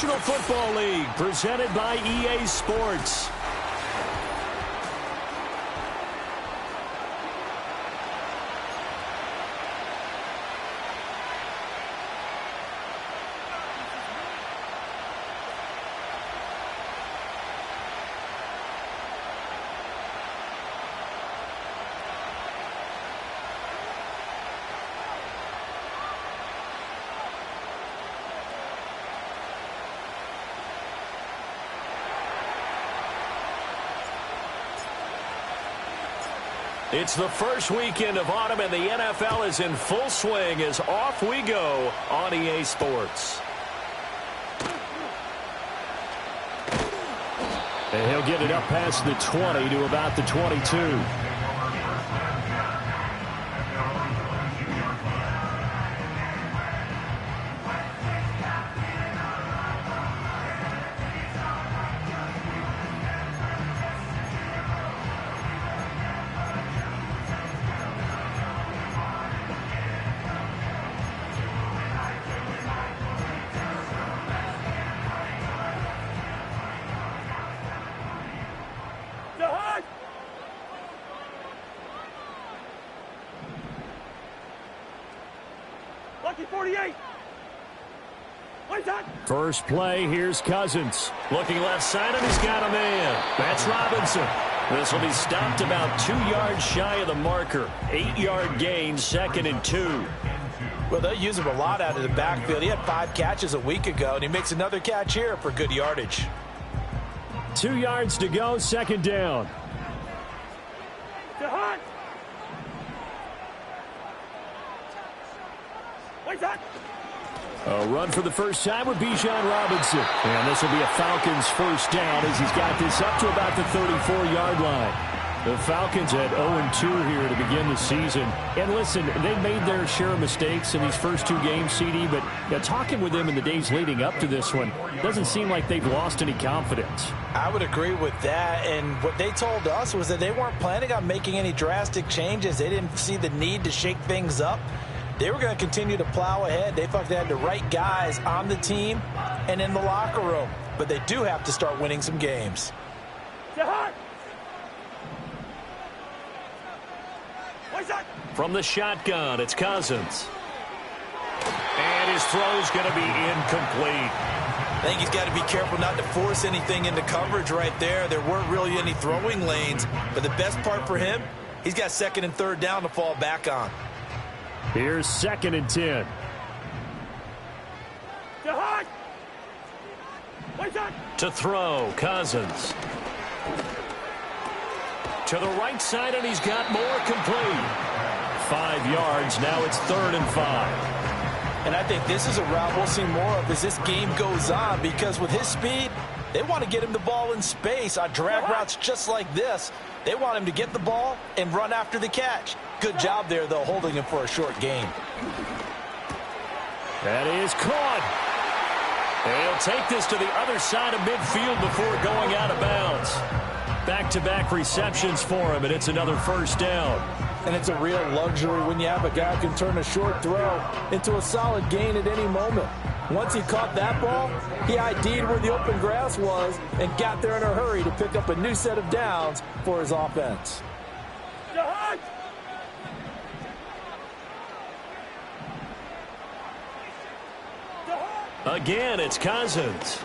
National Football League, presented by EA Sports. It's the first weekend of autumn, and the NFL is in full swing as off we go on EA Sports. And he'll get it up past the 20 to about the 22. First play, here's Cousins. Looking left side, and he's got a man. That's Robinson. This will be stopped about 2 yards shy of the marker. 8-yard gain, 2nd and 2. Well, they'll use him a lot out of the backfield. He had 5 catches a week ago, and he makes another catch here for good yardage. 2 yards to go, 2nd down. A run for the first time with Bijan Robinson. And this will be a Falcons first down as he's got this up to about the 34-yard line. The Falcons at 0-2 here to begin the season. And listen, they made their share of mistakes in these first 2 games, CD, but talking with them in the days leading up to this one, doesn't seem like they've lost any confidence. I would agree with that, and what they told us was that they weren't planning on making any drastic changes. They didn't see the need to shake things up. They were going to continue to plow ahead. They thought they had the right guys on the team and in the locker room. But they do have to start winning some games. From the shotgun, it's Cousins. And his throw's going to be incomplete. I think he's got to be careful not to force anything into coverage right there. There weren't really any throwing lanes. But the best part for him, he's got 2nd and 3rd down to fall back on. Here's 2nd and 10. To throw, Cousins. To the right side, and he's got more complete. 5 yards, now it's 3rd and 5. And I think this is a route we'll see more of as this game goes on, because with his speed, they want to get him the ball in space on drag routes just like this. They want him to get the ball and run after the catch. Good job there, though, holding him for a short gain. That is caught. And he'll take this to the other side of midfield before going out of bounds. Back-to-back receptions for him, and it's another first down. And it's a real luxury when you have a guy who can turn a short throw into a solid gain at any moment. Once he caught that ball, he ID'd where the open grass was and got there in a hurry to pick up a new set of downs for his offense. Again, it's Cousins.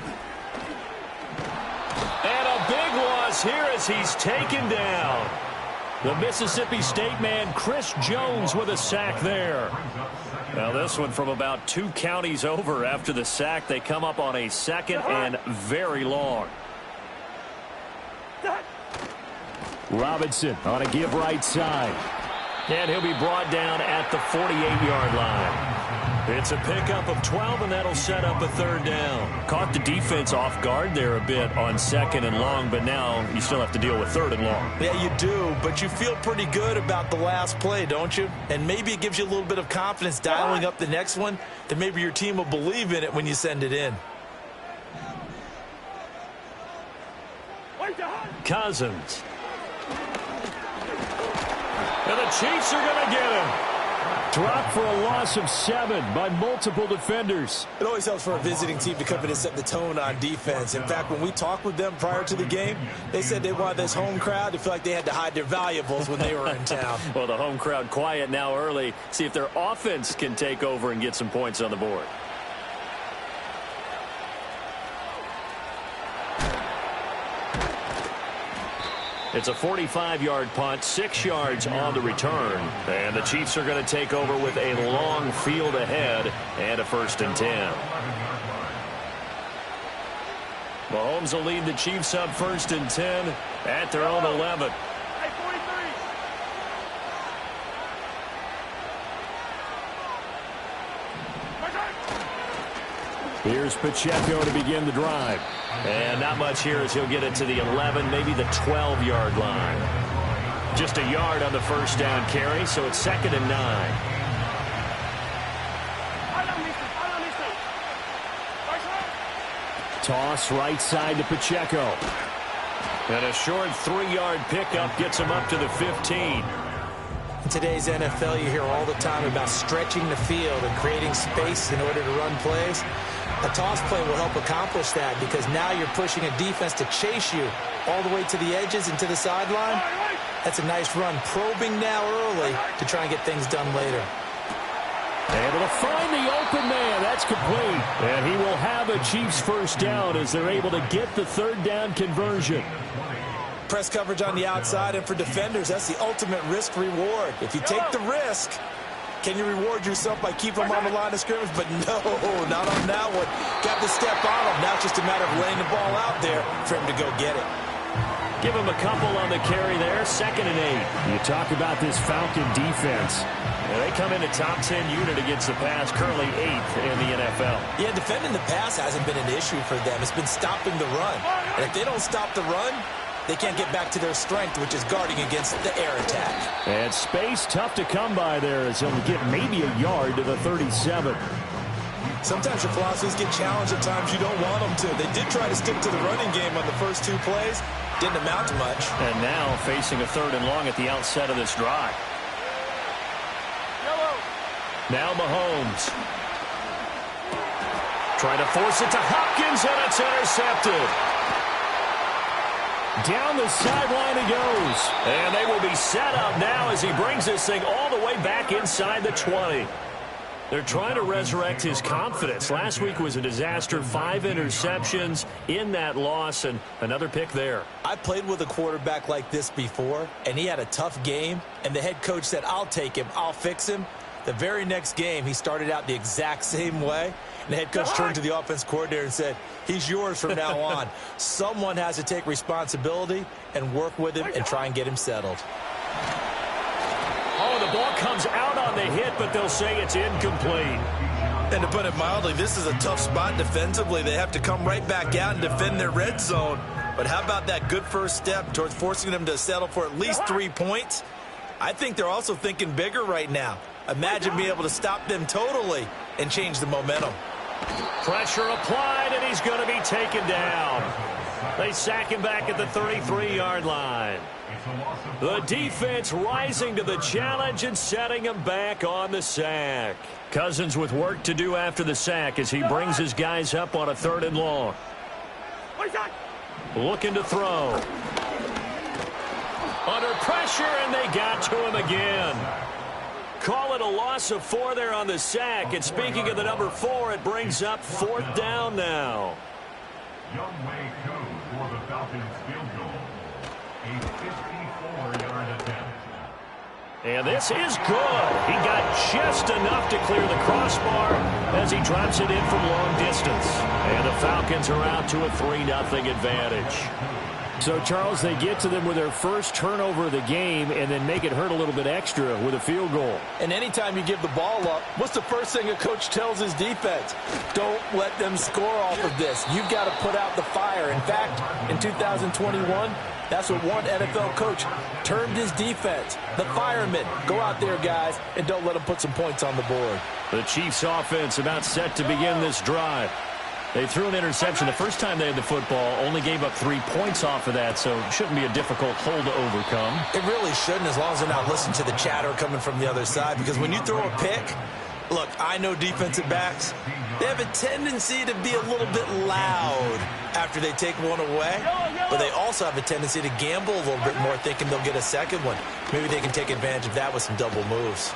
And a big loss here as he's taken down. The Mississippi State man, Chris Jones, with a sack there. Now this one from about 2 counties over after the sack. They come up on a 2nd and very long. Robinson on a give right side. And he'll be brought down at the 48-yard line. It's a pickup of 12, and that'll set up a 3rd down. Caught the defense off guard there a bit on 2nd and long, but now you still have to deal with 3rd and long. Yeah, you do, but you feel pretty good about the last play, don't you? And maybe it gives you a little bit of confidence dialing up the next one, that maybe your team will believe in it when you send it in. Cousins. And the Chiefs are going to get him. Dropped for a loss of 7 by multiple defenders. It always helps for a visiting team to come in and set the tone on defense. In fact, when we talked with them prior to the game, they said they wanted this home crowd to feel like they had to hide their valuables when they were in town. Well, the home crowd quiet now early. See if their offense can take over and get some points on the board. It's a 45-yard punt, 6 yards on the return. And the Chiefs are going to take over with a long field ahead and a 1st and 10. Mahomes will lead the Chiefs up 1st and 10 at their own 11. Here's Pacheco to begin the drive. And not much here as he'll get it to the 11, maybe the 12-yard line. Just a yard on the 1st down carry, so it's 2nd and 9. Toss right side to Pacheco. And a short 3-yard pickup gets him up to the 15. In today's NFL, you hear all the time about stretching the field and creating space in order to run plays. A toss play will help accomplish that because now you're pushing a defense to chase you all the way to the edges and to the sideline. That's a nice run, probing now early to try and get things done later. Able to find the open man. That's complete. And he will have a Chiefs 1st down as they're able to get the 3rd down conversion. Press coverage on the outside, and for defenders, that's the ultimate risk-reward. If you take the risk, can you reward yourself by keeping them on the line of scrimmage? But no, not on that one. Got to step on him. Now it's just a matter of laying the ball out there for him to go get it. Give him a couple on the carry there. 2nd and 8. You talk about this Falcon defense. And they come in a top 10 unit against the pass, currently 8th in the NFL. Yeah, defending the pass hasn't been an issue for them. It's been stopping the run. And if they don't stop the run, they can't get back to their strength, which is guarding against the air attack. And space tough to come by there as he'll get maybe a yard to the 37. Sometimes your philosophies get challenged at times you don't want them to. They did try to stick to the running game on the first 2 plays. Didn't amount to much. And now facing a 3rd and long at the outset of this drive. Now Mahomes. Trying to force it to Hopkins, and it's intercepted. Down the sideline he goes. And they will be set up now as he brings this thing all the way back inside the 20. They're trying to resurrect his confidence. Last week was a disaster. 5 interceptions in that loss, and another pick there. I played with a quarterback like this before, and he had a tough game, and the head coach said, I'll take him, I'll fix him. The very next game, he started out the exact same way. And the head coach turned to the offense coordinator and said, he's yours from now on. Someone has to take responsibility and work with him and try and get him settled. Oh, the ball comes out on the hit, but they'll say it's incomplete. And to put it mildly, this is a tough spot defensively. They have to come right back out and defend their red zone. But how about that good first step towards forcing them to settle for at least 3 points? I think they're also thinking bigger right now. Imagine being able to stop them totally and change the momentum. Pressure applied, and he's going to be taken down. They sack him back at the 33-yard line. The defense rising to the challenge and setting him back on the sack. Cousins with work to do after the sack as he brings his guys up on a 3rd and long. Looking to throw. Under pressure, and they got to him again. Call it a loss of 4 there on the sack. And speaking of the number 4, it brings up 4th down now. Young Wei Koo for the Falcons field goal. A 54-yard attempt. And this is good. He got just enough to clear the crossbar as he drops it in from long distance. And the Falcons are out to a 3-0 advantage. So, Charles, they get to them with their first turnover of the game and then make it hurt a little bit extra with a field goal. And anytime you give the ball up, what's the first thing a coach tells his defense? Don't let them score off of this. You've got to put out the fire. In fact, in 2021, that's what one NFL coach termed his defense. The firemen. Go out there, guys, and don't let them put some points on the board. The Chiefs offense about set to begin this drive. They threw an interception the first time they had the football, only gave up 3 points off of that, so it shouldn't be a difficult hole to overcome. It really shouldn't, as long as they're not listening to the chatter coming from the other side, because when you throw a pick, look, I know defensive backs, they have a tendency to be a little bit loud after they take one away, but they also have a tendency to gamble a little bit more, thinking they'll get a second one. Maybe they can take advantage of that with some double moves.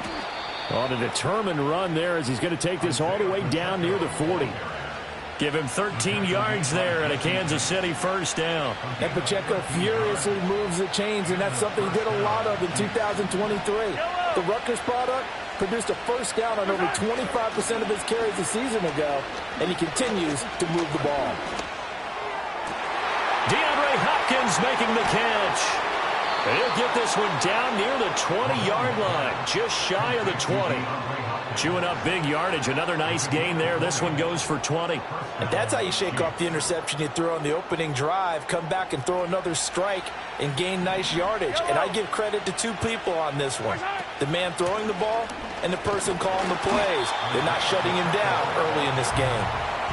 On a determined run there as he's going to take this all the way down near the 40. Give him 13 yards there and a Kansas City first down. And Pacheco furiously moves the chains, and that's something he did a lot of in 2023. The Rutgers product produced a first down on over 25% of his carries a season ago, and he continues to move the ball. DeAndre Hopkins making the catch. He'll get this one down near the 20-yard line, just shy of the 20. Chewing up big yardage, another nice gain there. This one goes for 20. And that's how you shake off the interception you threw on the opening drive, come back and throw another strike and gain nice yardage. And I give credit to two people on this one. The man throwing the ball and the person calling the plays. They're not shutting him down early in this game.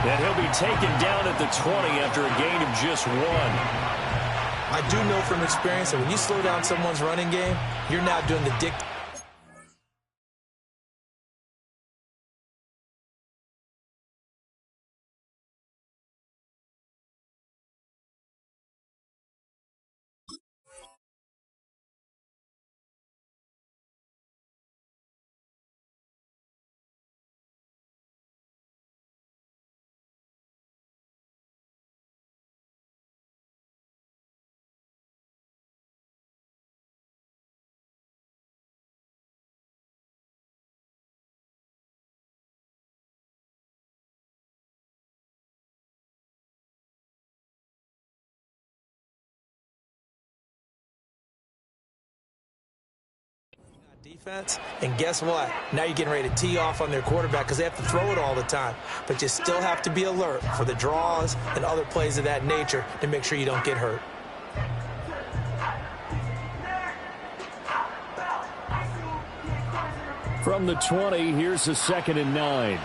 And he'll be taken down at the 20 after a gain of just 1. I do know from experience that when you slow down someone's running game, you're now doing the dictator. Defense, and guess what? Now you're getting ready to tee off on their quarterback because they have to throw it all the time. But you still have to be alert for the draws and other plays of that nature to make sure you don't get hurt. From the 20, here's the 2nd and 9.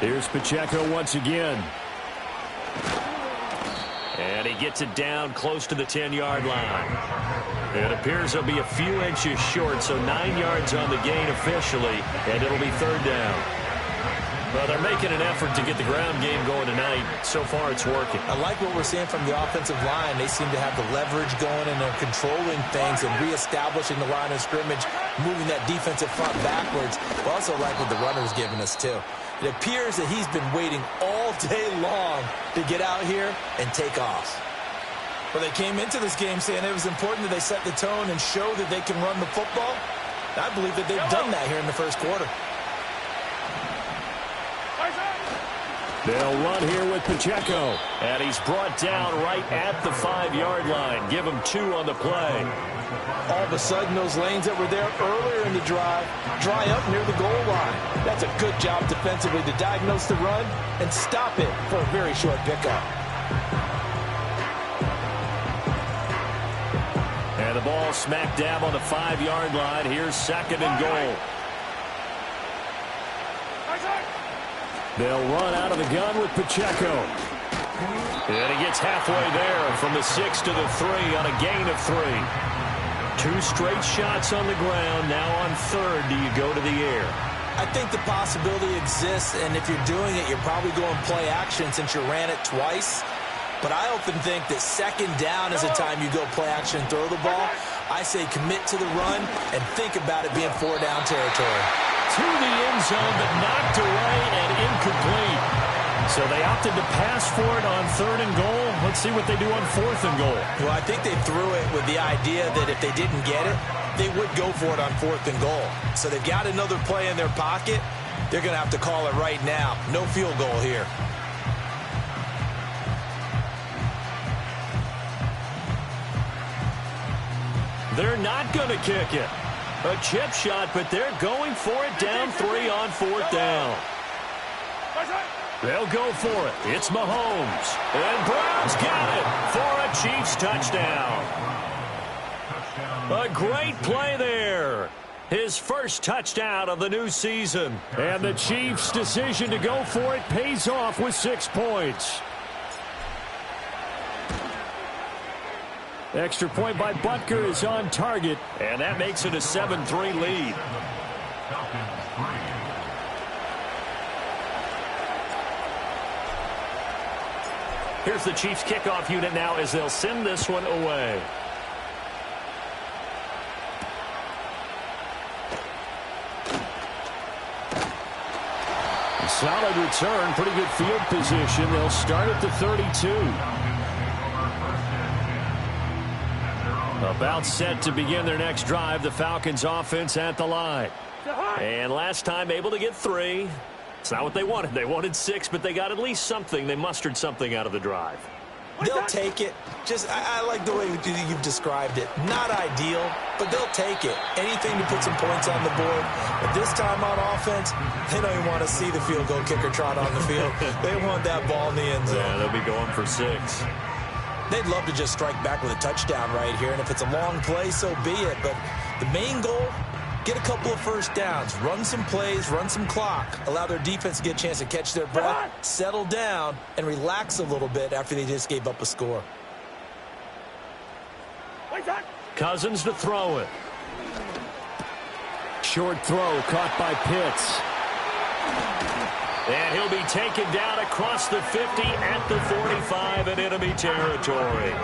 Here's Pacheco once again. And he gets it down close to the 10-yard line. It appears he'll be a few inches short, so 9 yards on the gain officially, and it'll be 3rd down. Well, they're making an effort to get the ground game going tonight. So far, it's working. I like what we're seeing from the offensive line. They seem to have the leverage going, and they're controlling things and reestablishing the line of scrimmage, moving that defensive front backwards. I also like what the runner's giving us, too. It appears that he's been waiting all day long to get out here and take off. Well, they came into this game saying it was important that they set the tone and show that they can run the football. I believe that they've done that here in the first quarter. They'll run here with Pacheco. And he's brought down right at the 5-yard line. Give him 2 on the play. All of a sudden, those lanes that were there earlier in the drive dry up near the goal line. That's a good job defensively to diagnose the run and stop it for a very short pickup. And the ball smack dab on the 5-yard line. Here's 2nd and goal. They'll run out of the gun with Pacheco. And he gets halfway there from the 6 to the 3 on a gain of 3. 2 straight shots on the ground. Now on 3rd, do you go to the air? I think the possibility exists, and if you're doing it, you're probably going play action since you ran it twice. But I often think that 2nd down is the time you go play action and throw the ball. I say commit to the run and think about it being 4-down territory. To the end zone, but knocked away and incomplete. So they opted to pass for it on 3rd and goal. Let's see what they do on 4th and goal. Well, I think they threw it with the idea that if they didn't get it, they would go for it on 4th and goal. So they've got another play in their pocket. They're going to have to call it right now. No field goal here. They're not going to kick it. A chip shot, but they're going for it down 3 on 4th down. They'll go for it. It's Mahomes. And Browns got it for a Chiefs touchdown. A great play there. His first touchdown of the new season. And the Chiefs' decision to go for it pays off with 6 points. Extra point by Butker is on target, and that makes it a 7-3 lead. Here's the Chiefs kickoff unit now as they'll send this one away. Solid return, pretty good field position. They'll start at the 32. About set to begin their next drive. The Falcons offense at the line. And last time able to get 3. It's not what they wanted. They wanted 6, but they got at least something. They mustered something out of the drive. They'll take it. I like the way you've described it. Not ideal, but they'll take it. Anything to put some points on the board. But this time on offense, they don't even want to see the field goal kicker trot on the field. They want that ball in the end zone. Yeah, they'll be going for 6. They'd love to just strike back with a touchdown right here, and if it's a long play, so be it. But the main goal, get a couple of first downs, run some plays, run some clock, allow their defense to get a chance to catch their breath, settle down, and relax a little bit after they just gave up a score. Cousins to throw it. Short throw caught by Pitts. And he'll be taken down across the 50 at the 45 in enemy territory.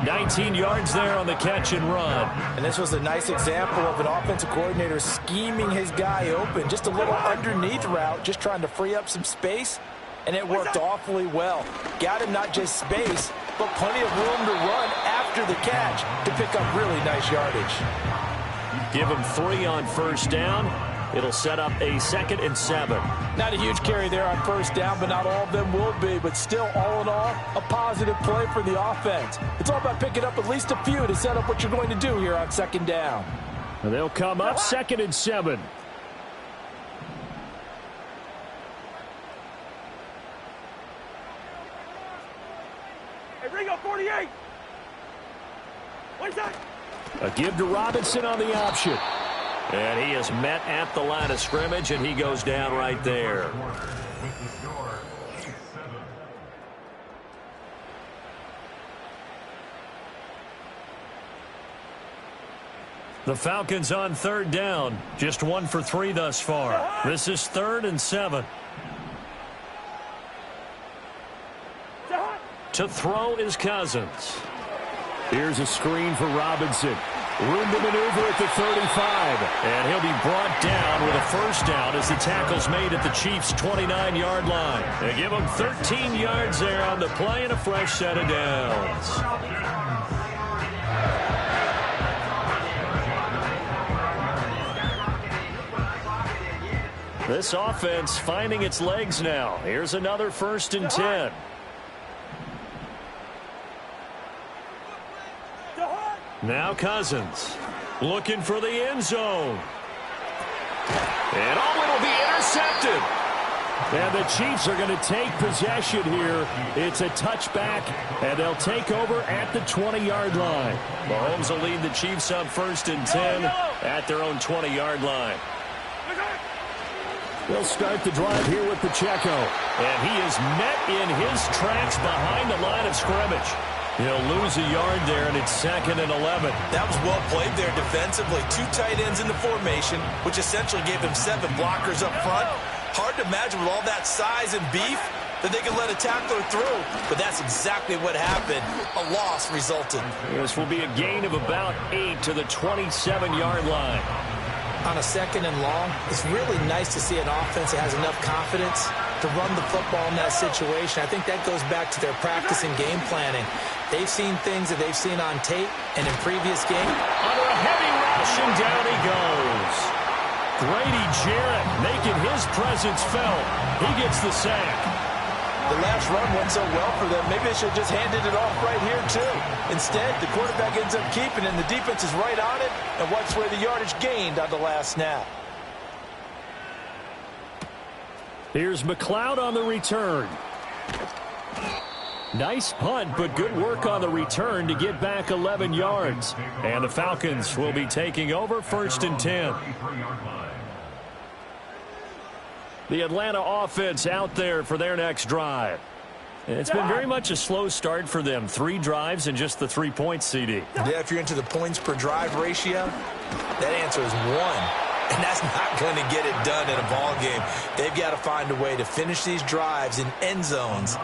19 yards there on the catch and run. And this was a nice example of an offensive coordinator scheming his guy open. Just a little underneath route, just trying to free up some space, and it worked awfully well. Got him not just space, but plenty of room to run after the catch to pick up really nice yardage. Give him 3 on first down. It'll set up a 2nd and 7. Not a huge carry there on first down, but not all of them will be. But still, all in all, a positive play for the offense. It's all about picking up at least a few to set up what you're going to do here on 2nd down. And they'll come up 2nd and 7. Hey, Ringo, 48. What's that? A give to Robinson on the option. And he is met at the line of scrimmage, and he goes down right there. With the score, 7. The Falcons on 3rd down. Just 1 for 3 thus far. This is 3rd and 7. To throw is Cousins. Here's a screen for Robinson. Room to maneuver at the 35. And he'll be brought down with a first down as the tackle's made at the Chiefs' 29-yard line. They give him 13 yards there on the play and a fresh set of downs. This offense finding its legs now. Here's another 1st and 10. Now Cousins looking for the end zone. And it'll be intercepted. And the Chiefs are going to take possession here. It's a touchback, and they'll take over at the 20-yard line. Mahomes will lead the Chiefs on 1st and 10 at their own 20-yard line. They'll start the drive here with Pacheco. And he is met in his tracks behind the line of scrimmage. He'll lose a yard there, and it's 2nd and 11. That was well played there defensively. 2 tight ends in the formation, which essentially gave him 7 blockers up front. Hard to imagine with all that size and beef that they could let a tackler through. But that's exactly what happened. A loss resulted. This will be a gain of about 8 to the 27-yard line. On a 2nd and long, it's really nice to see an offense that has enough confidence to run the football in that situation. I think that goes back to their practice and game planning. They've seen things that they've seen on tape and in previous games. Under a heavy rush, and down he goes. Grady Jarrett making his presence felt. He gets the sack. The last run went so well for them, maybe they should have just handed it off right here, too. Instead, the quarterback ends up keeping it, and the defense is right on it and wipes away the yardage gained on the last snap. Here's McLeod on the return. Nice punt, but good work on the return to get back 11 yards. And the Falcons will be taking over 1st and 10. The Atlanta offense out there for their next drive. It's been very much a slow start for them. 3 drives and just the 3 points, CD. Yeah, if you're into the points per drive ratio, that answer is 1. And that's not going to get it done in a ball game. They've got to find a way to finish these drives in end zones,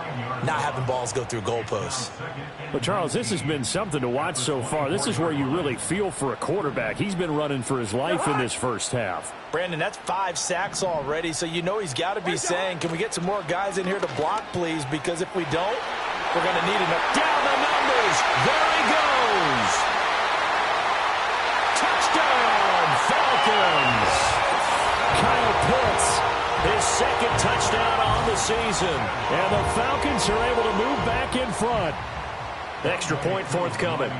not having balls go through goalposts. Well, Charles, this has been something to watch so far. This is where you really feel for a quarterback. He's been running for his life in this first half. Brandon, that's 5 sacks already, so you know he's got to be saying, can we get some more guys in here to block, please? Because if we don't, we're going to need enough. Down the numbers. There he goes. Touchdown, Falcons. Kyle Pitts, his 2nd touchdown on the season. And the Falcons are able to move back in front. Extra point forthcoming.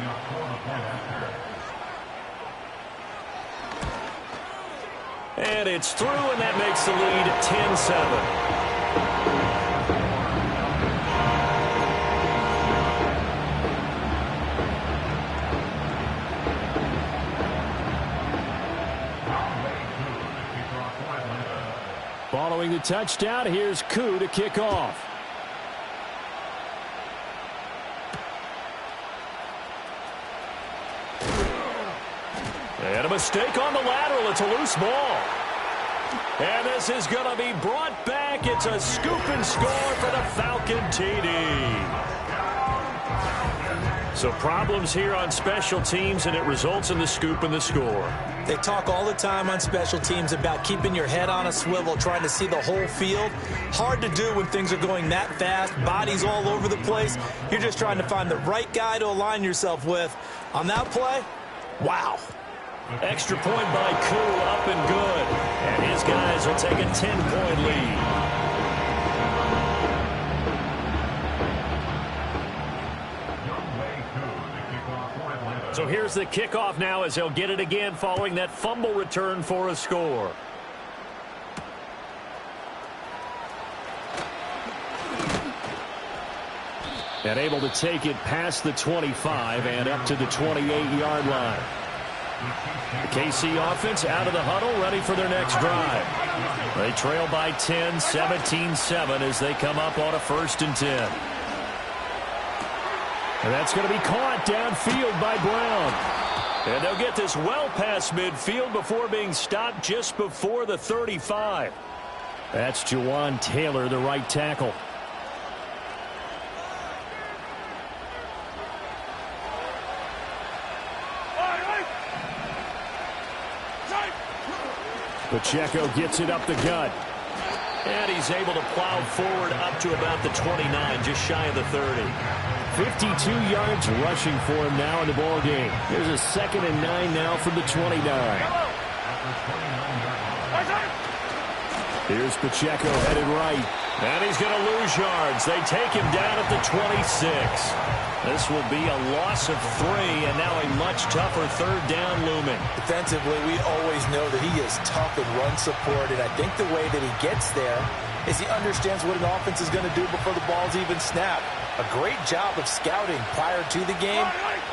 And it's through, and that makes the lead 10-7. Following the touchdown, here's Koo to kick off. And a mistake on the lateral. It's a loose ball. And this is going to be brought back. It's a scoop and score for the Falcon TD. So problems here on special teams, and it results in the scoop and the score. They talk all the time on special teams about keeping your head on a swivel, trying to see the whole field. Hard to do when things are going that fast, bodies all over the place. You're just trying to find the right guy to align yourself with. On that play, wow. Extra point by Koo, up and good. And his guys will take a 10-point lead. So here's the kickoff now as he'll get it again following that fumble return for a score. And able to take it past the 25 and up to the 28-yard line. The KC offense out of the huddle, ready for their next drive. They trail by 10, 17-7 as they come up on a 1st and 10. And that's going to be caught downfield by Brown. And they'll get this well past midfield before being stopped just before the 35. That's Jawan Taylor, the right tackle. Pacheco gets it up the gut. And he's able to plow forward up to about the 29, just shy of the 30. 52 yards rushing for him now in the ball game. There's a 2nd and 9 now from the 29. Here's Pacheco headed right. And he's going to lose yards. They take him down at the 26. This will be a loss of 3, and now a much tougher 3rd down looming. Defensively, we always know that he is tough in run support, and I think the way that he gets there is he understands what an offense is going to do before the ball's even snapped. A great job of scouting prior to the game,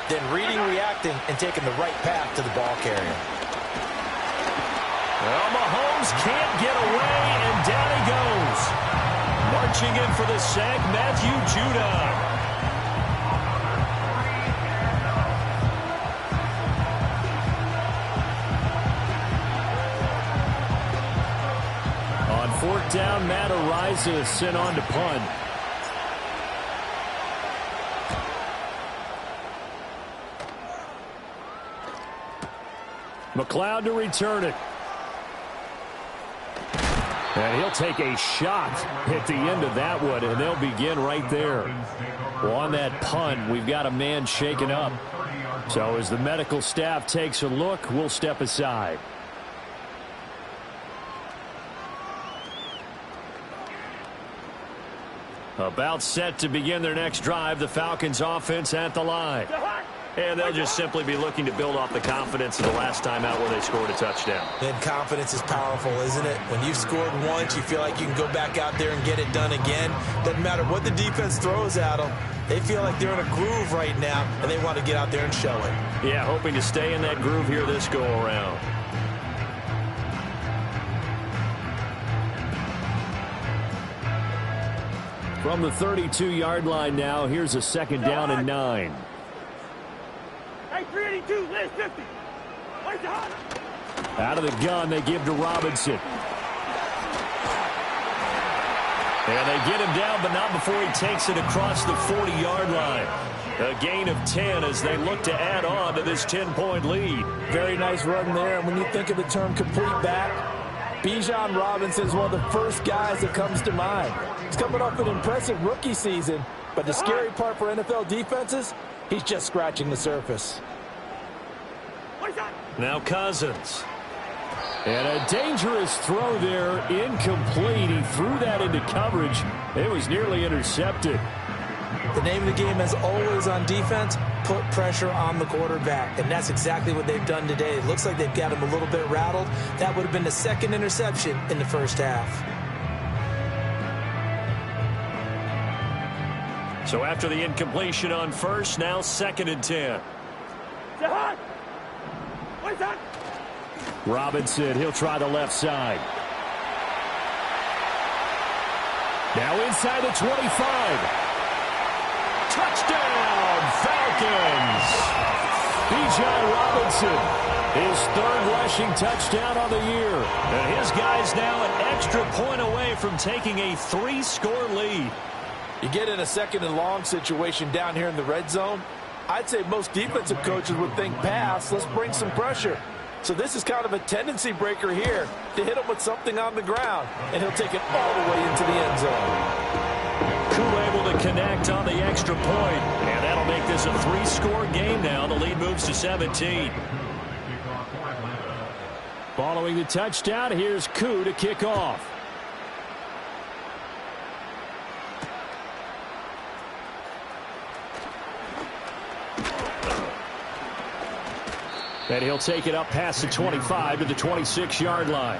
then reading, reacting, and taking the right path to the ball carrier. Well, Mahomes can't get away, and down he goes. Marching in for the sack, Matthew Judon. On 4th down, Matt Araiza is sent on to punt. McLeod to return it. And he'll take a shot at the end of that one, and they'll begin right there. Well, on that punt, we've got a man shaken up. So as the medical staff takes a look, we'll step aside. About set to begin their next drive, the Falcons offense at the line. And they'll just simply be looking to build off the confidence of the last time out where they scored a touchdown. And confidence is powerful, isn't it? When you've scored once, you feel like you can go back out there and get it done again. Doesn't matter what the defense throws at them. They feel like they're in a groove right now, and they want to get out there and show it. Yeah, hoping to stay in that groove here this go-around. From the 32-yard line now, here's a second down and 9. Hey, 382, list 50. Where's the hot? Out of the gun, they give to Robinson. And they get him down, but not before he takes it across the 40-yard line. A gain of 10 as they look to add on to this 10-point lead. Very nice run there. And when you think of the term complete back, Bijan Robinson is one of the first guys that comes to mind. He's coming off an impressive rookie season, but the scary part for NFL defenses, he's just scratching the surface. Now Cousins. And a dangerous throw there, incomplete. He threw that into coverage. It was nearly intercepted. The name of the game is always on defense, put pressure on the quarterback. And that's exactly what they've done today. It looks like they've got him a little bit rattled. That would have been the second interception in the first half. So after the incompletion on first, now second and 10. Robinson, he'll try the left side. Now inside the 25. Touchdown, Falcons! Bijan Robinson, his third rushing touchdown on the year. And his guy's now an extra point away from taking a 3-score lead. You get in a second and long situation down here in the red zone, I'd say most defensive coaches would think pass, let's bring some pressure. So this is kind of a tendency breaker here to hit him with something on the ground, and he'll take it all the way into the end zone. Koo able to connect on the extra point, and that'll make this a 3-score game now. The lead moves to 17. Following the touchdown, here's Koo to kick off. And he'll take it up past the 25 to the 26-yard line.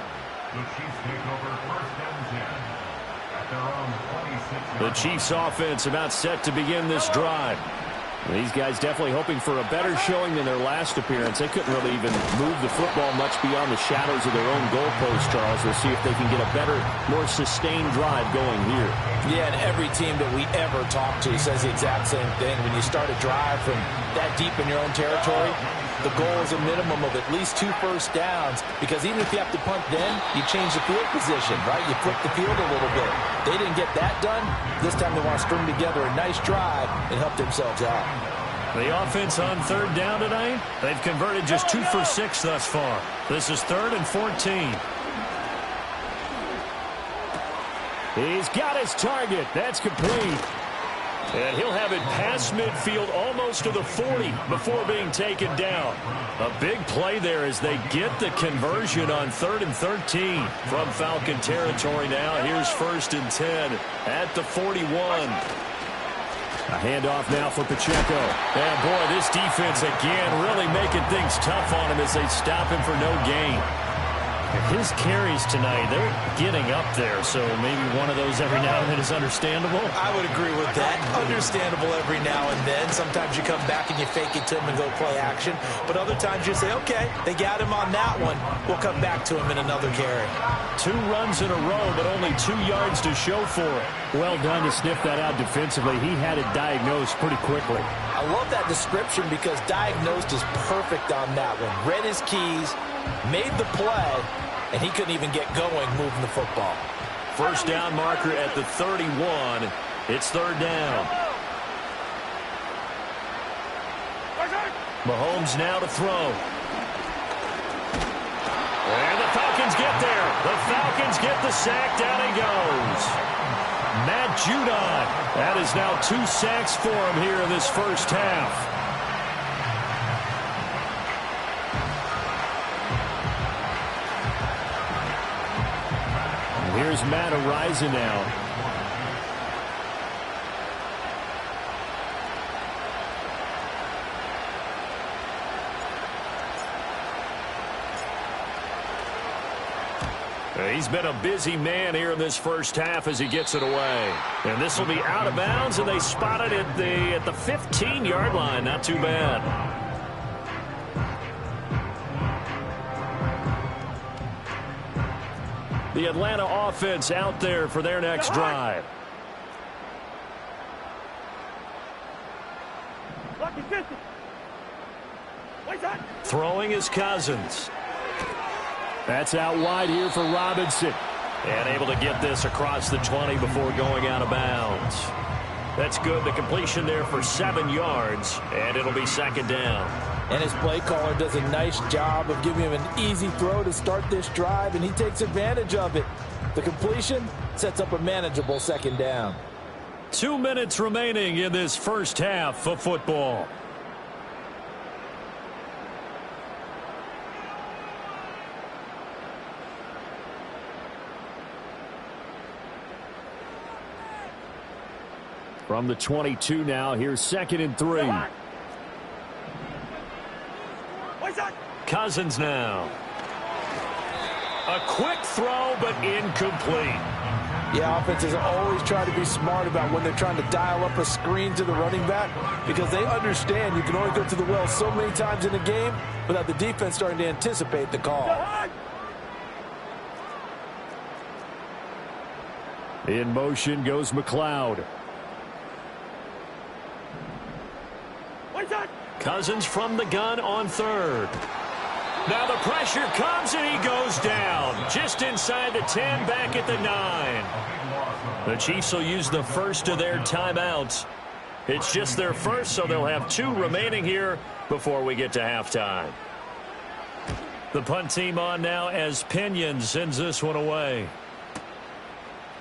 The Chiefs offense about set to begin this drive. These guys definitely hoping for a better showing than their last appearance. They couldn't really even move the football much beyond the shadows of their own goalpost, Charles. We'll see if they can get a better, more sustained drive going here. Yeah, and every team that we ever talk to says the exact same thing. When you start a drive from that deep in your own territory, the goal is a minimum of at least 2 first downs, because even if you have to punt then, you change the field position, right? You flip the field a little bit. They didn't get that done. This time they want to string together a nice drive and help themselves out. The offense on third down tonight, they've converted just 2 for 6 thus far. This is 3rd and 14. He's got his target. That's complete. And he'll have it past midfield almost to the 40 before being taken down. A big play there as they get the conversion on 3rd and 13 from Falcon territory now. Here's 1st and 10 at the 41. A handoff now for Pacheco. And boy, this defense again really making things tough on him as they stop him for no gain. His carries tonight, they're getting up there, so maybe one of those every now and then is understandable. I would agree with that. Understandable every now and then. Sometimes you come back and you fake it to him and go play action. But other times you say, okay, they got him on that one. We'll come back to him in another carry. 2 runs in a row, but only 2 yards to show for it. Well done to sniff that out defensively. He had it diagnosed pretty quickly. I love that description because diagnosed is perfect on that one. Read his keys, made the play, and he couldn't even get going moving the football. First down marker at the 31. It's 3rd down. Mahomes now to throw. And the Falcons get there. The Falcons get the sack. Down he goes. Matt Judon. That is now 2 sacks for him here in this first half. Here's Matt Araiza now. He's been a busy man here in this first half as he gets it away. And this will be out of bounds, and they spot it at the 15-yard line. Not too bad. The Atlanta offense out there for their next drive. Throwing is Cousins. That's out wide here for Robinson. And able to get this across the 20 before going out of bounds. That's good. The completion there for 7 yards, and it'll be second down. And his play caller does a nice job of giving him an easy throw to start this drive, and he takes advantage of it. The completion sets up a manageable second down. 2 minutes remaining in this first half of football. From the 22 now, here's 2nd and 3. Cousins now. A quick throw, but incomplete. Yeah, offenses always try to be smart about when they're trying to dial up a screen to the running back because they understand you can only go to the well so many times in a game without the defense starting to anticipate the call. In motion goes McLeod. Cousins from the gun on 3rd. Now the pressure comes and he goes down. Just inside the 10, back at the 9. The Chiefs will use the first of their timeouts. It's just their first, so they'll have 2 remaining here before we get to halftime. The punt team on now as Pinion sends this one away.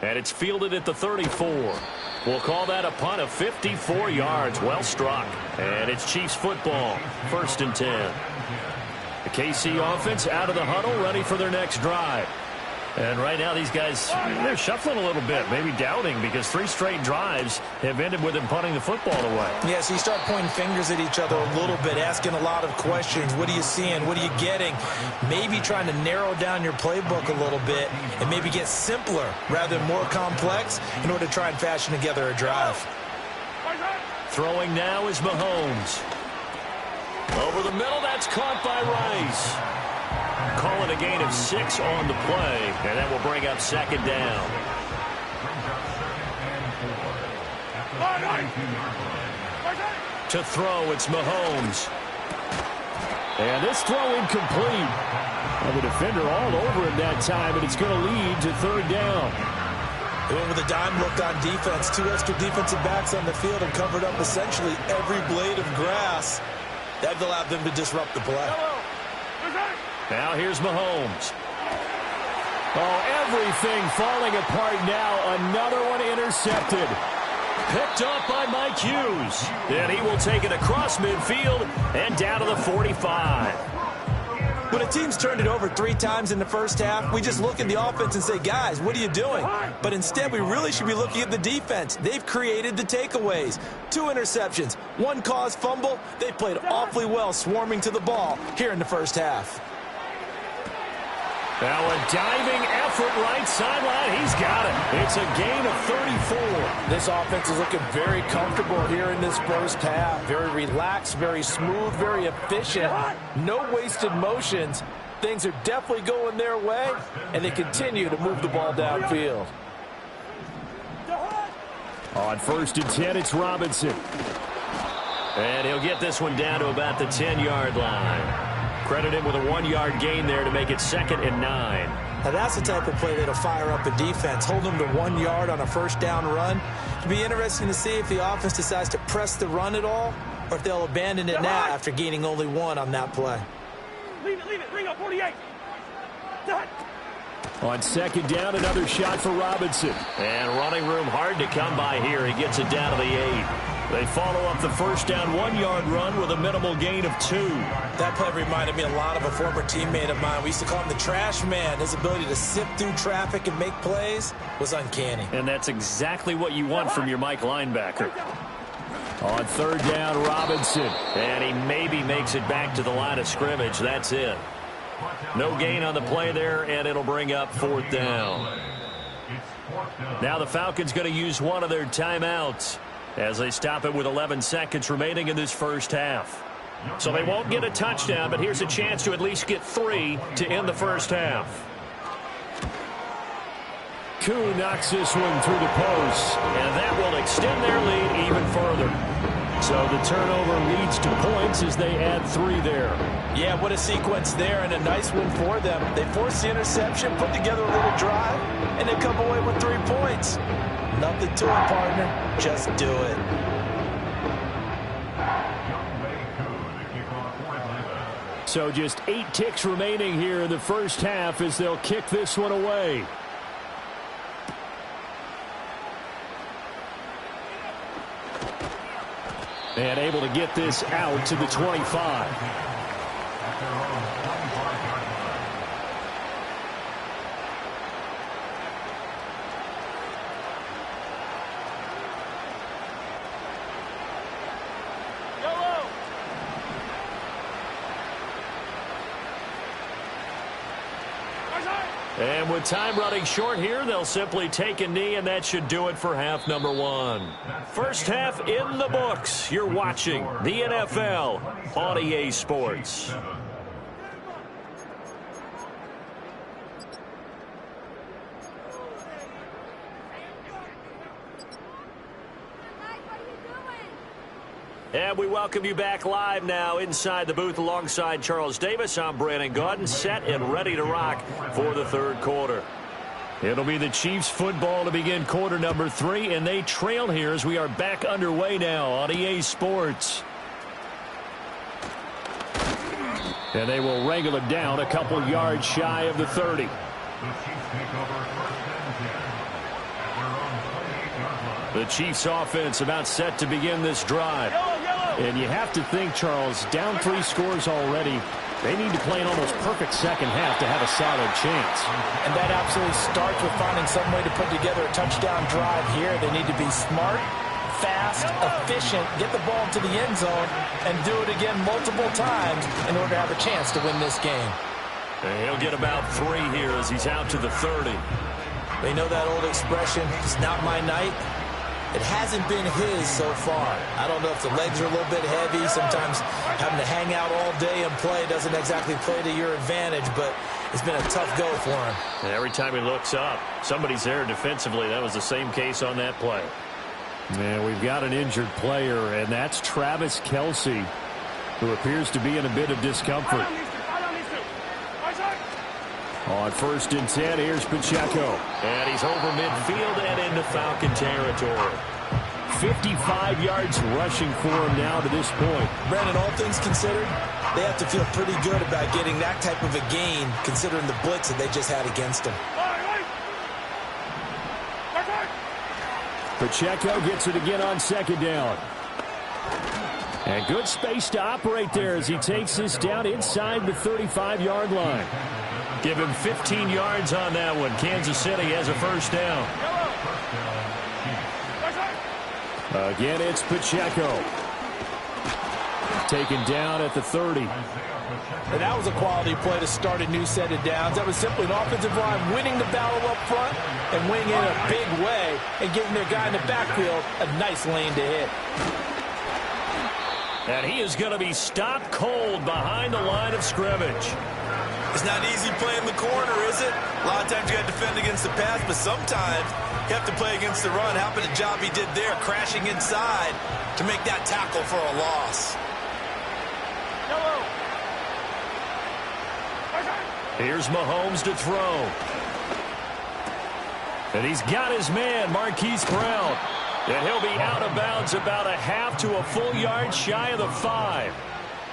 And it's fielded at the 34. We'll call that a punt of 54 yards. Well struck. And it's Chiefs football. 1st and 10. The KC offense out of the huddle, ready for their next drive. And right now these guys, they're shuffling a little bit, maybe doubting, because 3 straight drives have ended with them punting the football away. Yeah, so you start pointing fingers at each other a little bit, asking a lot of questions. What are you seeing? What are you getting? Maybe trying to narrow down your playbook a little bit and maybe get simpler rather than more complex in order to try and fashion together a drive. Throwing now is Mahomes. Over the middle, that's caught by Rice. Calling a gain of 6 on the play, and that will bring up 2nd down. To throw, it's Mahomes. And this throw incomplete. And the defender all over him that time, and it's going to lead to 3rd down. They went with a dime look on defense. 2 extra defensive backs on the field and covered up essentially every blade of grass. That allowed them to disrupt the play. Now here's Mahomes. Oh, everything falling apart now. Another one intercepted. Picked up by Mike Hughes. And he will take it across midfield and down to the 45. When a team's turned it over 3 times in the first half, we just look at the offense and say, guys, what are you doing? But instead, we really should be looking at the defense. They've created the takeaways. 2 interceptions, 1 caused fumble. They played awfully well swarming to the ball here in the first half. Now a diving effort right sideline. He's got it. It's a gain of 34. This offense is looking very comfortable here in this first half. Very relaxed, very smooth, very efficient. No wasted motions. Things are definitely going their way, and they continue to move the ball downfield. On 1st and 10, it's Robinson. And he'll get this one down to about the 10-yard line. Credit him with a 1-yard gain there to make it 2nd and 9. Now that's the type of play that'll fire up a defense. Hold them to 1 yard on a first down run. It'll be interesting to see if the offense decides to press the run at all or if they'll abandon it now after gaining only 1 on that play. Leave it. Bring up 48. Done. On 2nd down, another shot for Robinson. And running room hard to come by here. He gets it down to the 8. They follow up the first down 1-yard run with a minimal gain of 2. That play reminded me a lot of a former teammate of mine. We used to call him the trash man. His ability to sift through traffic and make plays was uncanny. And that's exactly what you want from your Mike linebacker. On 3rd down, Robinson. And he maybe makes it back to the line of scrimmage. That's it. No gain on the play there, and it'll bring up 4th down. Now the Falcons going to use one of their timeouts as they stop it with 11 seconds remaining in this first half. So they won't get a touchdown, but here's a chance to at least get 3 to end the first half. Koo knocks this one through the post, and that will extend their lead even further. So the turnover leads to points as they add 3 there. Yeah, what a sequence there, and a nice win for them. They forced the interception, put together a little drive, and they come away with 3 points. Nothing to it, partner. Just do it. So just 8 ticks remaining here in the first half as they'll kick this one away. And able to get this out to the 25. And with time running short here, they'll simply take a knee, and that should do it for half number 1. First half in the books. You're watching the NFL on EA Sports. And we welcome you back live now inside the booth alongside Charles Davis. I'm Brandon Gaudin, set and ready to rock for the third quarter. It'll be the Chiefs football to begin quarter number 3, and they trail here as we are back underway now on EA Sports. And they will wrangle it down a couple yards shy of the 30. The Chiefs offense about set to begin this drive. And you have to think, Charles, down 3 scores already. They need to play an almost perfect second half to have a solid chance. And that absolutely starts with finding some way to put together a touchdown drive here. They need to be smart, fast, efficient, get the ball to the end zone, and do it again multiple times in order to have a chance to win this game. And he'll get about 3 here as he's out to the 30. They know that old expression, it's not my night. It hasn't been his so far. I don't know if the legs are a little bit heavy. Sometimes having to hang out all day and play doesn't exactly play to your advantage, but it's been a tough go for him. And every time he looks up, somebody's there defensively. That was the same case on that play. And we've got an injured player, and that's Travis Kelce, who appears to be in a bit of discomfort. On 1st and 10, here's Pacheco. And he's over midfield and into Falcon territory. 55 yards rushing for him now to this point. Brandon, all things considered, they have to feel pretty good about getting that type of a gain, considering the blitz that they just had against him. Pacheco gets it again on 2nd down. And good space to operate there as he takes this down inside the 35-yard line. Give him 15 yards on that one. Kansas City has a 1st down. Again, it's Pacheco. Taken down at the 30. And that was a quality play to start a new set of downs. That was simply an offensive line winning the battle up front and winning in a big way and giving their guy in the backfield a nice lane to hit. And he is going to be stopped cold behind the line of scrimmage. It's not easy playing the corner, is it? A lot of times you got to defend against the pass, but sometimes you have to play against the run. How about the job he did there, crashing inside to make that tackle for a loss? Here's Mahomes to throw. And he's got his man, Marquise Brown. And he'll be out of bounds about a half to a full yard shy of the 5.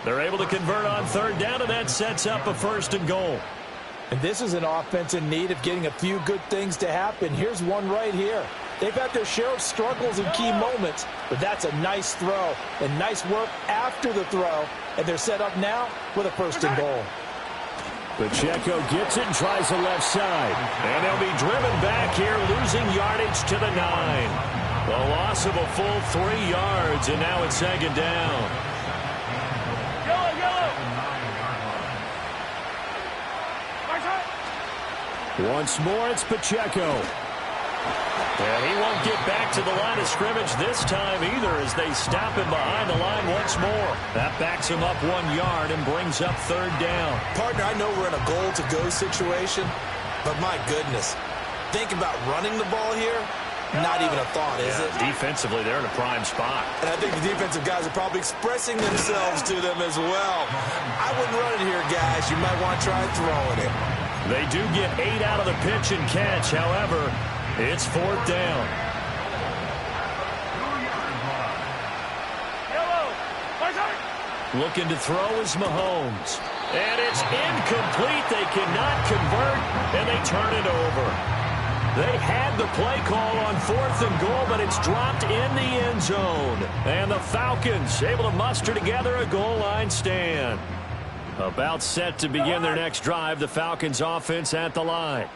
They're able to convert on 3rd down, and that sets up a 1st and goal. And this is an offense in need of getting a few good things to happen. Here's one right here. They've had their share of struggles in key moments, but that's a nice throw and nice work after the throw. And they're set up now with a 1st and goal. Pacheco gets it and tries the left side. And they'll be driven back here, losing yardage to the 9. The loss of a full 3 yards, and now it's 2nd down. Once more, it's Pacheco. And he won't get back to the line of scrimmage this time either as they stop him behind the line once more. That backs him up 1 yard and brings up third down. Partner, I know we're in a goal-to-go situation, but my goodness, think about running the ball here. Not even a thought, is it? Defensively, they're in a prime spot. And I think the defensive guys are probably expressing themselves to them as well. I wouldn't run it here, guys. You might want to try throwing it. They do get 8 out of the pitch and catch. However, it's fourth down. Looking to throw is Mahomes. And it's incomplete. They cannot convert, and they turn it over. They had the play call on 4th and goal, but it's dropped in the end zone. And the Falcons able to muster together a goal line stand. About set to begin their next drive, the Falcons offense at the line.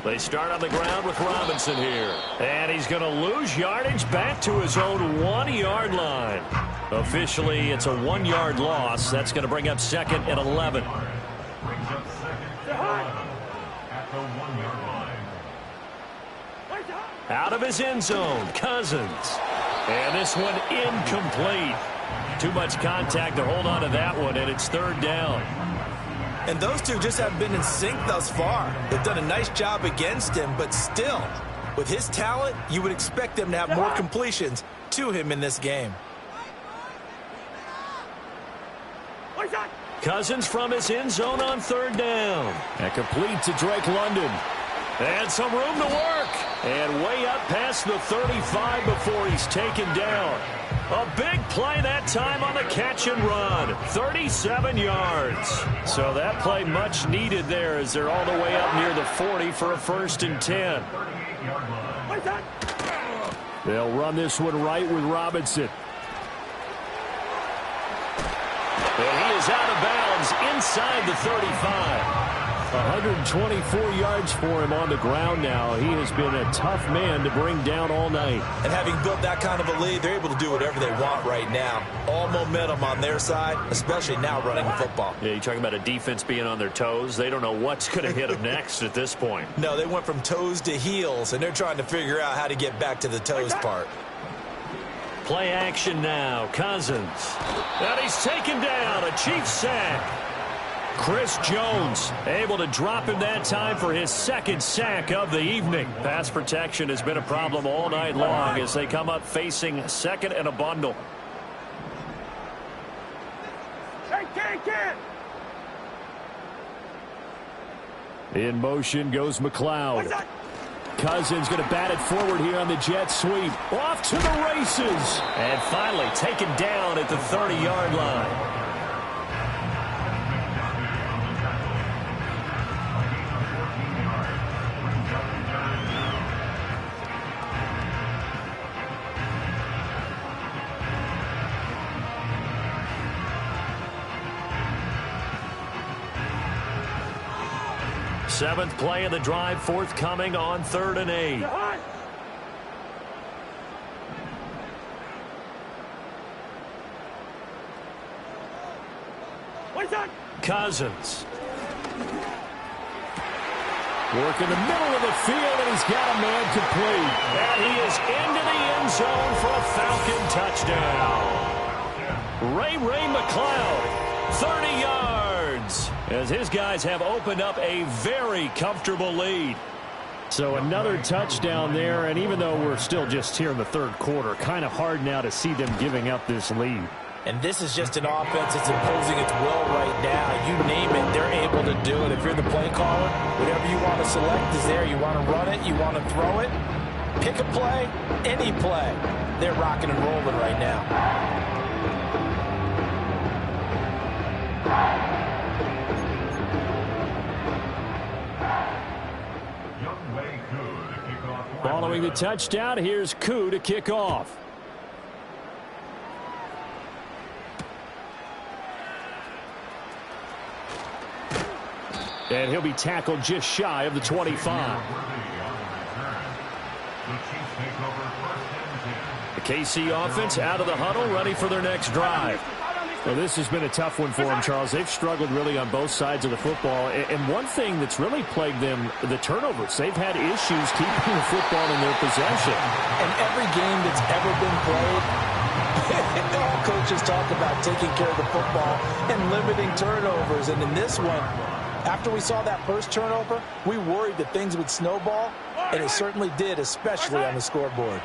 They start on the ground with Robinson here. And he's going to lose yardage back to his own 1-yard line. Officially, it's a 1-yard loss. That's going to bring up 2nd and 11. Brings up 2nd and 11 at the 1-yard line. Out of his end zone, Cousins. And this one incomplete. Too much contact to hold on to that one, and it's third down. And those two just have been in sync thus far. They've done a nice job against him, but still, with his talent, you would expect them to have more completions to him in this game. Cousins from his end zone on third down. And complete to Drake London. And some room to work. And way up past the 35 before he's taken down. A big play that time on the catch and run. 37 yards. So that play much needed there as they're all the way up near the 40 for a 1st and 10. They'll run this one right with Robinson. And he is out of bounds inside the 35. 124 yards for him on the ground now. He has been a tough man to bring down all night. And having built that kind of a lead, they're able to do whatever they want right now. All momentum on their side, especially now running the football. Yeah, you're talking about a defense being on their toes. They don't know what's going to hit them next at this point. No, they went from toes to heels, and they're trying to figure out how to get back to the toes part. Play action now. Cousins. And he's taken down. A Chiefs sack. Chris Jones able to drop him that time for his 2nd sack of the evening. Pass protection has been a problem all night long as they come up facing 2nd and a bundle. In motion goes McLeod. Cousins going to bat it forward here on the jet sweep. Off to the races. And finally taken down at the 30-yard line. Seventh play of the drive forthcoming on 3rd and 8. Cousins. Work in the middle of the field, and he's got a man complete. And he is into the end zone for a Falcon touchdown. Ray McLeod, 30 yards. As his guys have opened up a very comfortable lead. So another touchdown there, and even though we're still just here in the 3rd quarter, kind of hard now to see them giving up this lead. And this is just an offense that's imposing its will right now. You name it, they're able to do it. If you're the play caller, whatever you want to select is there. You want to run it, you want to throw it, pick a play, any play. They're rocking and rolling right now. Following the touchdown, here's Koo to kick off. And he'll be tackled just shy of the 25. The KC offense out of the huddle, ready for their next drive. Well, this has been a tough one for them, Charles. They've struggled really on both sides of the football. And one thing that's really plagued them, the turnovers. They've had issues keeping the football in their possession. And every game that's ever been played, all coaches talk about taking care of the football and limiting turnovers. And in this one, after we saw that first turnover, we worried that things would snowball, and it certainly did, especially on the scoreboard.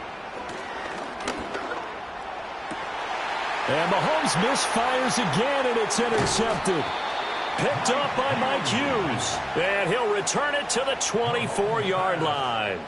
And Mahomes misfires again, and it's intercepted. Picked up by Mike Hughes. And he'll return it to the 24-yard line.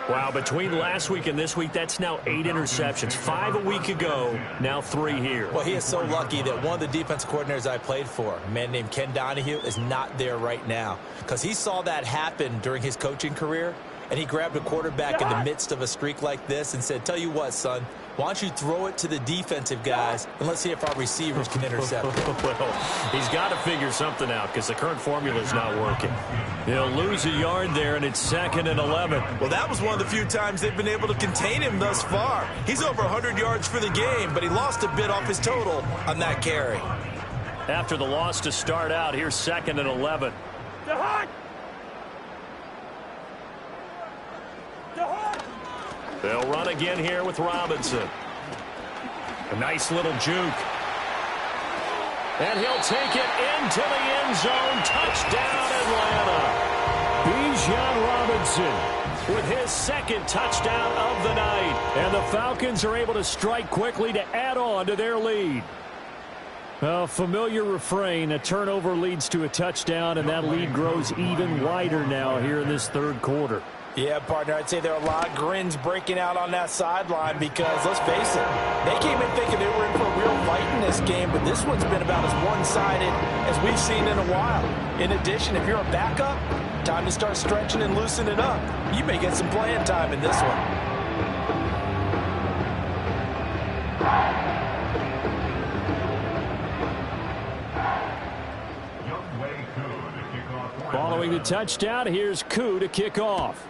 Wow, between last week and this week, that's now 8 interceptions. 5 a week ago, now 3 here. Well, he is so lucky that one of the defense coordinators I played for, a man named Ken Donahue, is not there right now. Because he saw that happen during his coaching career, and he grabbed a quarterback in the midst of a streak like this and said, tell you what, son, why don't you throw it to the defensive guys, and let's see if our receivers can intercept it. Well, he's got to figure something out because the current formula is not working. He'll lose a yard there, and it's 2nd and 11. Well, that was one of the few times they've been able to contain him thus far. He's over 100 yards for the game, but he lost a bit off his total on that carry. After the loss to start out, here's 2nd and 11. They'll run again here with Robinson. A nice little juke. And he'll take it into the end zone. Touchdown, Atlanta. Bijan Robinson with his 2nd touchdown of the night. And the Falcons are able to strike quickly to add on to their lead. A familiar refrain, a turnover leads to a touchdown, and that lead grows even wider now here in this 3rd quarter. Yeah, partner, I'd say there are a lot of grins breaking out on that sideline because, let's face it, they came in thinking they were in for a real fight in this game, but this one's been about as one-sided as we've seen in a while. In addition, if you're a backup, time to start stretching and loosening up. You may get some playing time in this one. Following the touchdown, here's Koo to kick off.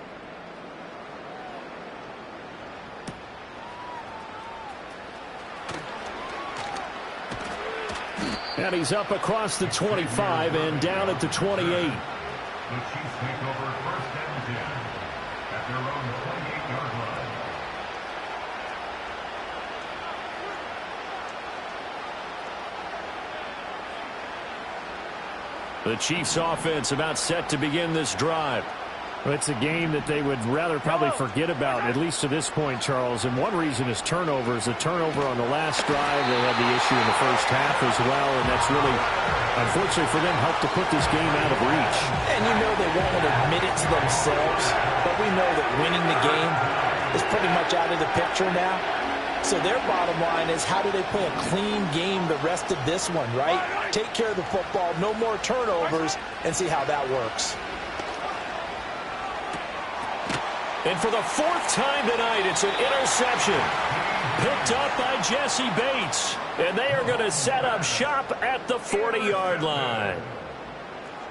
And he's up across the 25 and down at the 28. The Chiefs take over 1st and 10 at their own 28-yard line. The Chiefs offense about set to begin this drive. Well, it's a game that they would rather probably forget about, at least to this point, Charles. And one reason is turnovers. A turnover on the last drive. They had the issue in the first half as well, and that's really, unfortunately for them, helped to put this game out of reach. And you know they won't admit it to themselves, but we know that winning the game is pretty much out of the picture now. So their bottom line is, how do they play a clean game the rest of this one, right? Take care of the football, no more turnovers, and see how that works. And for the 4th time tonight, it's an interception. Picked up by Jesse Bates. And they are going to set up shop at the 40-yard line.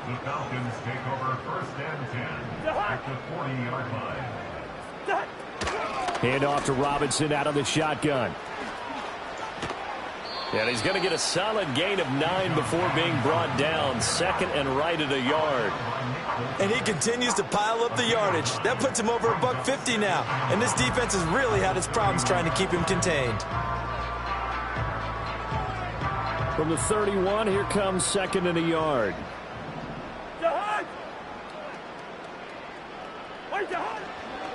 The Falcons take over 1st and 10 at the 40-yard line. Hand off to Robinson out of the shotgun. And he's going to get a solid gain of 9 before being brought down. 2nd and right at a yard. And he continues to pile up the yardage. That puts him over $150 now. And this defense has really had its problems trying to keep him contained. From the 31, here comes 2nd and a yard.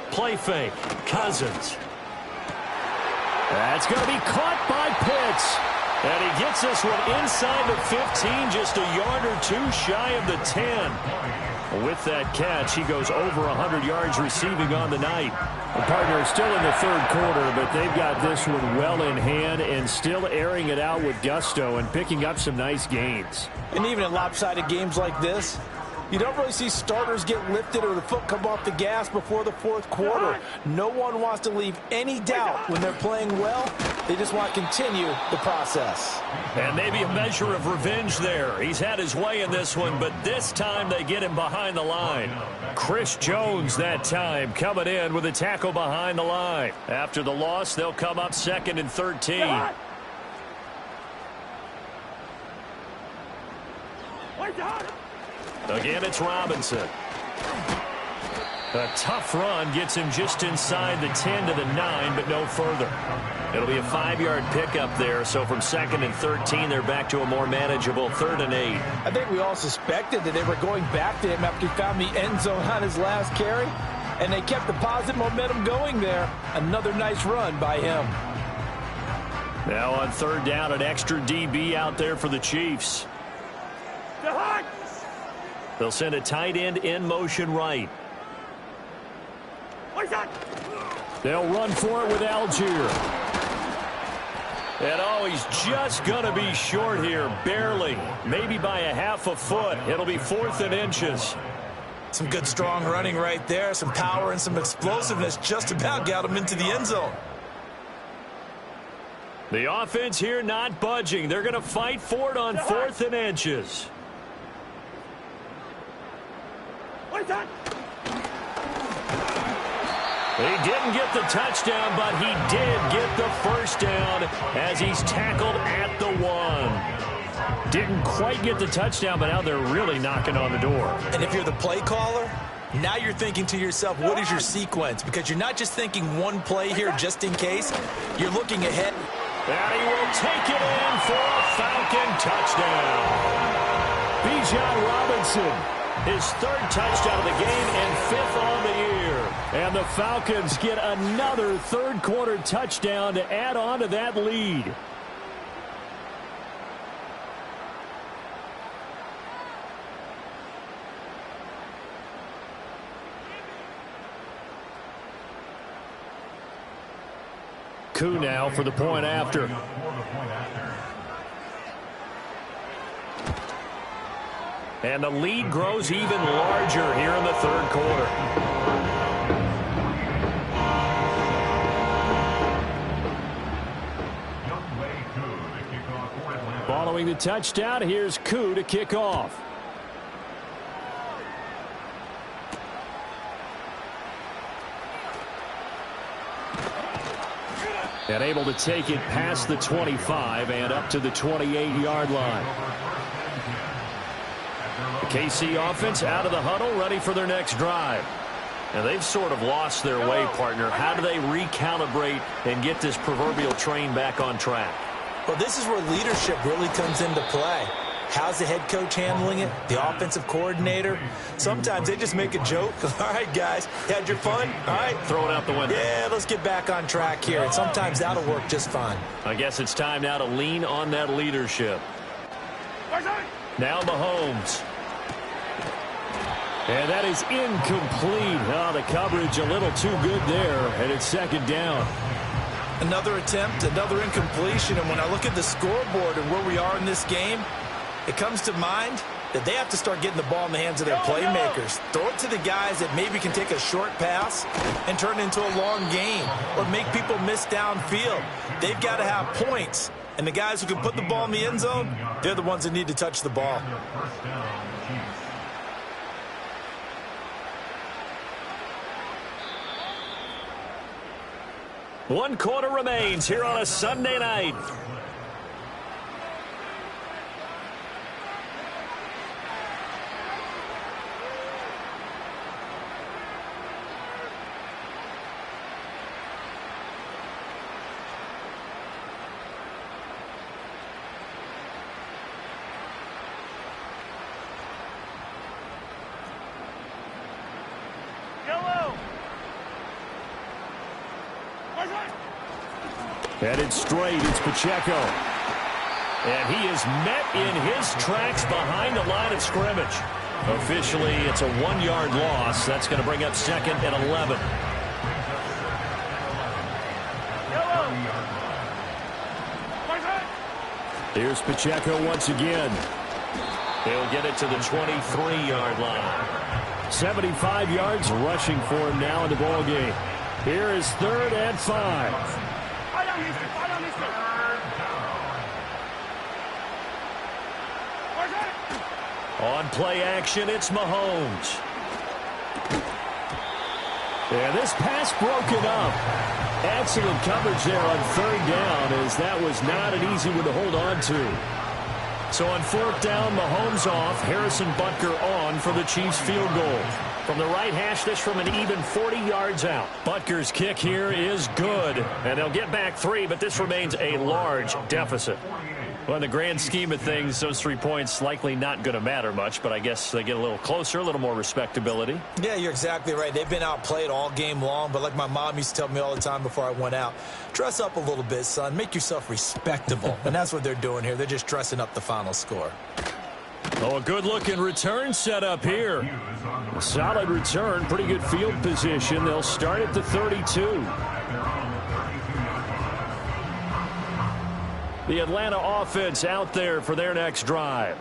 Play fake. Cousins. That's going to be caught by Pitts. And he gets this one inside the 15, just a yard or 2 shy of the 10. With that catch, he goes over 100 yards receiving on the night. The partner is still in the 3rd quarter, but they've got this one well in hand and still airing it out with gusto and picking up some nice gains. And even in lopsided games like this, you don't really see starters get lifted or the foot come off the gas before the 4th quarter. No one wants to leave any doubt when they're playing well. They just want to continue the process. And maybe a measure of revenge there. He's had his way in this one, but this time they get him behind the line. Chris Jones that time coming in with a tackle behind the line. After the loss, they'll come up 2nd and 13. Again, it's Robinson. A tough run gets him just inside the 10 to the 9, but no further. It'll be a 5-yard pickup there, so from 2nd and 13, they're back to a more manageable 3rd and 8. I think we all suspected that they were going back to him after he found the end zone on his last carry, and they kept the positive momentum going there. Another nice run by him. Now on 3rd down, an extra DB out there for the Chiefs. They'll send a tight end in motion right. They'll run for it with Algier. And oh, he's just going to be short here, barely. Maybe by a half a foot. It'll be 4th and inches. Some good strong running right there. Some power and some explosiveness just about got him into the end zone. The offense here not budging. They're going to fight for it on 4th and inches. He didn't get the touchdown, but he did get the first down as he's tackled at the 1. Didn't quite get the touchdown, but now they're really knocking on the door. And if you're the play caller, now you're thinking to yourself, what is your sequence? Because you're not just thinking one play here just in case. You're looking ahead. And he will take it in for a Falcon touchdown. Bijan Robinson. His 3rd touchdown of the game and 5th on the year. And the Falcons get another 3rd quarter touchdown to add on to that lead. Koo now for the point after. And the lead grows even larger here in the 3rd quarter. Following the touchdown, here's Koo to kick off. And able to take it past the 25 and up to the 28-yard line. The KC offense out of the huddle, ready for their next drive. And they've sort of lost their way, partner. How do they recalibrate and get this proverbial train back on track? Well, this is where leadership really comes into play. How's the head coach handling it? The offensive coordinator? Sometimes they just make a joke. All right, guys, had your fun? All right. Throw it out the window. Yeah, let's get back on track here. And sometimes that'll work just fine. I guess it's time now to lean on that leadership. Now Mahomes. And that is incomplete. Oh, the coverage a little too good there, and it's 2nd down. Another attempt, another incompletion, and when I look at the scoreboard and where we are in this game, it comes to mind that they have to start getting the ball in the hands of their playmakers. Throw it to the guys that maybe can take a short pass and turn it into a long game or make people miss downfield. They've got to have points, and the guys who can put the ball in the end zone, they're the ones that need to touch the ball. One quarter remains here on a Sunday night. Headed straight, it's Pacheco. And he is met in his tracks behind the line of scrimmage. Officially, it's a 1-yard loss. That's going to bring up 2nd and 11. Here's Pacheco once again. He'll get it to the 23-yard line. 75 yards rushing for him now in the ball game. Here is 3rd and 5. On play action, it's Mahomes. And this pass broken up. Excellent coverage there on 3rd down, as that was not an easy one to hold on to. So on 4th down, Mahomes off, Harrison Butker on for the Chiefs field goal. From the right hash, this from an even 40 yards out. Butker's kick here is good, and they'll get back 3, but this remains a large deficit. Well, in the grand scheme of things, those 3 points likely not going to matter much, but I guess they get a little closer, a little more respectability. Yeah, you're exactly right. They've been outplayed all game long, but like my mom used to tell me all the time before I went out, dress up a little bit, son. Make yourself respectable. And that's what they're doing here. They're just dressing up the final score. Oh, a good-looking return set up here. A solid return, pretty good field position. They'll start at the 32. The Atlanta offense out there for their next drive.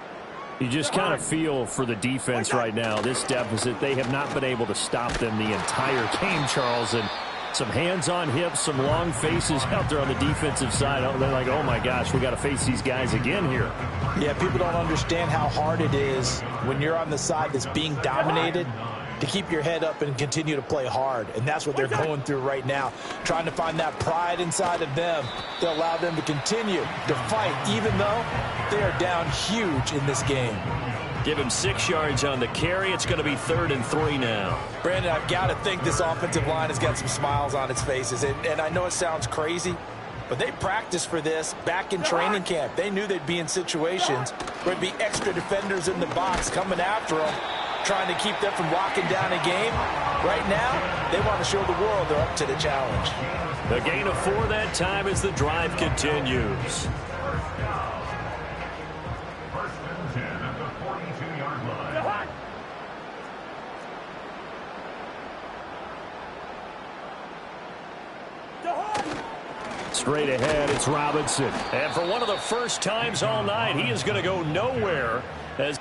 You just kind of feel for the defense right now, this deficit, they have not been able to stop them the entire game, Charles. And some hands on hips, some long faces out there on the defensive side. They're like, oh, my gosh, we got to face these guys again here. Yeah, people don't understand how hard it is when you're on the side that's being dominated to keep your head up and continue to play hard. And that's what they're going through right now, trying to find that pride inside of them to allow them to continue to fight, even though they are down huge in this game. Give him 6 yards on the carry. It's going to be 3rd and 3 now. Brandon, I've got to think this offensive line has got some smiles on its faces. And I know it sounds crazy, but they practiced for this back in training camp. They knew they'd be in situations where there'd be extra defenders in the box coming after them, trying to keep them from locking down a game. Right now, they want to show the world they're up to the challenge. A gain of 4 that time as the drive continues. Straight ahead, it's Robinson. And for one of the first times all night, he is going to go nowhere as